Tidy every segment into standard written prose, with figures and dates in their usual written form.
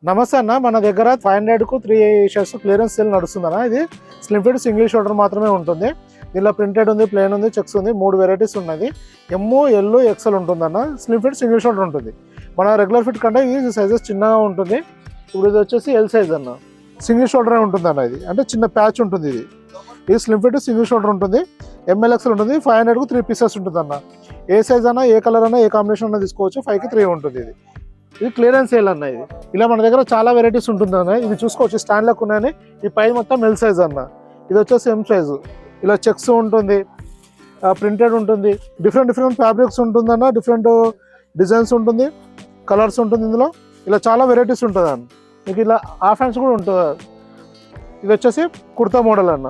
నమస్తే అన్న, మన దగ్గర 500కు 3 షర్ట్స్ క్లియరెన్స్ సేల్ నడుస్తుందన్న. ఇది స్లిమ్ ఫిట్ సింగిల్ షోల్డర్ మాత్రమే ఉంటుంది. దీనిలో ప్రింటెడ్ ఉంది, ప్లేన్ ఉంది, చెక్స్ ఉంది, 3 వెరైటీస్ ఉన్నది. ఎమ్, ఎల్, ఎక్సెల్ ఉంటుందన్న. స్లిమ్ ఫిట్ సింగిల్ షోల్డర్ ఉంటుంది. మన రెగ్యులర్ ఫిట్ కంటే ఇది సైజెస్ చిన్నగా ఉంటుంది. ఇప్పుడు ఇది వచ్చేసి ఎల్ సైజ్ అన్న. సింగిల్ షోల్డర్ ఉంటుంది అన్న. ఇది అంటే చిన్న ప్యాచ్ ఉంటుంది. ఇది స్లిమ్ ఫిట్ సింగిల్ షోల్డర్ ఉంటుంది. ఎంఎల్ ఎక్సెల్ ఉంటుంది. 500కు 3 పీసెస్ ఉంటుంది అన్న. ఏ సైజ్ అన్నా, ఏ కలర్ అన్నా, ఏ కాంబినేషన్ అన్నా తీసుకోవచ్చు. 5కి 3 ఉంటుంది. ఇది క్లియరెన్స్ సేల్ అన్న. ఇది ఇలా మన దగ్గర చాలా వెరైటీస్ ఉంటుంది అన్న. ఇది చూసుకోవచ్చు, స్టాండ్లకు ఉన్నాయని. ఈ పై మొత్తం ఎల్ సైజ్ అన్న. ఇది వచ్చేసి ఎం సైజు. ఇలా చెక్స్ ఉంటుంది, ప్రింటెడ్ ఉంటుంది, డిఫరెంట్ ఫ్యాబ్రిక్స్ ఉంటుందన్న, డిఫరెంట్ డిజైన్స్ ఉంటుంది, కలర్స్ ఉంటుంది. ఇందులో ఇలా చాలా వెరైటీస్ ఉంటుంది అన్న. మీకు ఇలా హాఫ్ హ్యాండ్స్ కూడా ఉంటుంది. ఇది వచ్చేసి కుర్తా మోడల్ అన్న.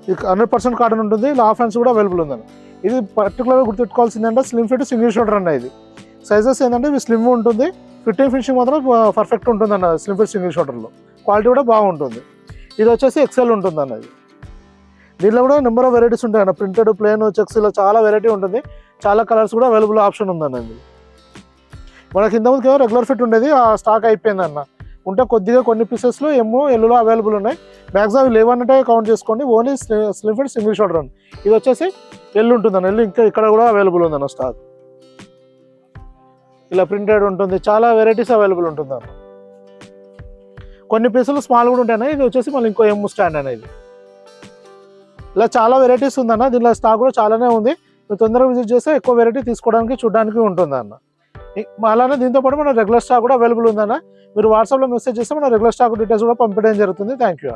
ఇది 100% కాటన్ ఉంటుంది. ఇలా హాఫ్ హ్యాండ్స్ కూడా అవైలబుల్ ఉందన్న. ఇది పర్టికులర్గా గుర్తుపెట్టుకోవాల్సిందంటే స్లిమ్ ఫిట్ సింగిల్ షోల్డర్ అన్న. ఇది సైజెస్ ఏంటంటే ఇవి స్లిమ్ ఉంటుంది. ఫినిషింగ్ మాత్రం పర్ఫెక్ట్ ఉంటుంది అన్న. స్లిమ్ ఫిట్ సింగిల్ షోల్డర్లో క్వాలిటీ కూడా బాగుంటుంది. ఇది వచ్చేసి ఎక్సెల్ ఉంటుంది అన్న. ఇది దీనిలో కూడా నెంబర్ ఆఫ్ వెరైటీస్ ఉంటాయి అన్న. ప్రింటెడ్, ప్లేన్, చెక్స్ ఇలా చాలా వెరైటీ ఉంటుంది. చాలా కలర్స్ కూడా అవైలబుల్ ఆప్షన్ ఉందన్న. ఇది మనకి ఇంతకుముందుకేమో రెగ్యులర్ ఫిట్ ఉండేది, ఆ స్టాక్ అయిపోయింది అన్న. ఉంటే కొద్దిగా కొన్ని పీసెస్లో ఎమ్, ఎల్లులో అవైలబుల్ ఉన్నాయి. మ్యాక్సిమం లేవన్నట్టే కౌంట్ చేసుకోండి. Only slim fit single shoulder అని. ఇది వచ్చేసి ఎల్లు ఉంటుందన్న. ఎల్లు ఇంకా ఇక్కడ కూడా అవైలబుల్ ఉందన్న స్టాక్. ఇలా ప్రింటెడ్ ఉంటుంది. చాలా వెరైటీస్ అవైలబుల్ ఉంటుంది అన్న. కొన్ని పీసులు స్మాల్ కూడా ఉంటాయి. ఇది వచ్చేసి మళ్ళీ ఇంకో ఎమ్ స్టాండ్ అనేది. ఇలా చాలా వెరైటీస్ ఉందన్న. దీనిలో స్టాక్ కూడా చాలానే ఉంది. మీరు తొందరగా విజిట్ చేస్తే ఎక్కువ వెరైటీ తీసుకోవడానికి, చూడడానికి ఉంటుంది అన్న. అలానే దీంతో పాటు మన రెగ్యులర్ స్టాక్ కూడా అవైలబుల్ ఉందన్న. మీరు వాట్సాప్లో మెసేజ్ చేస్తే మన రెగ్యులర్ స్టాక్ డీటెయిల్స్ కూడా పంపించడం జరుగుతుంది. Thank you.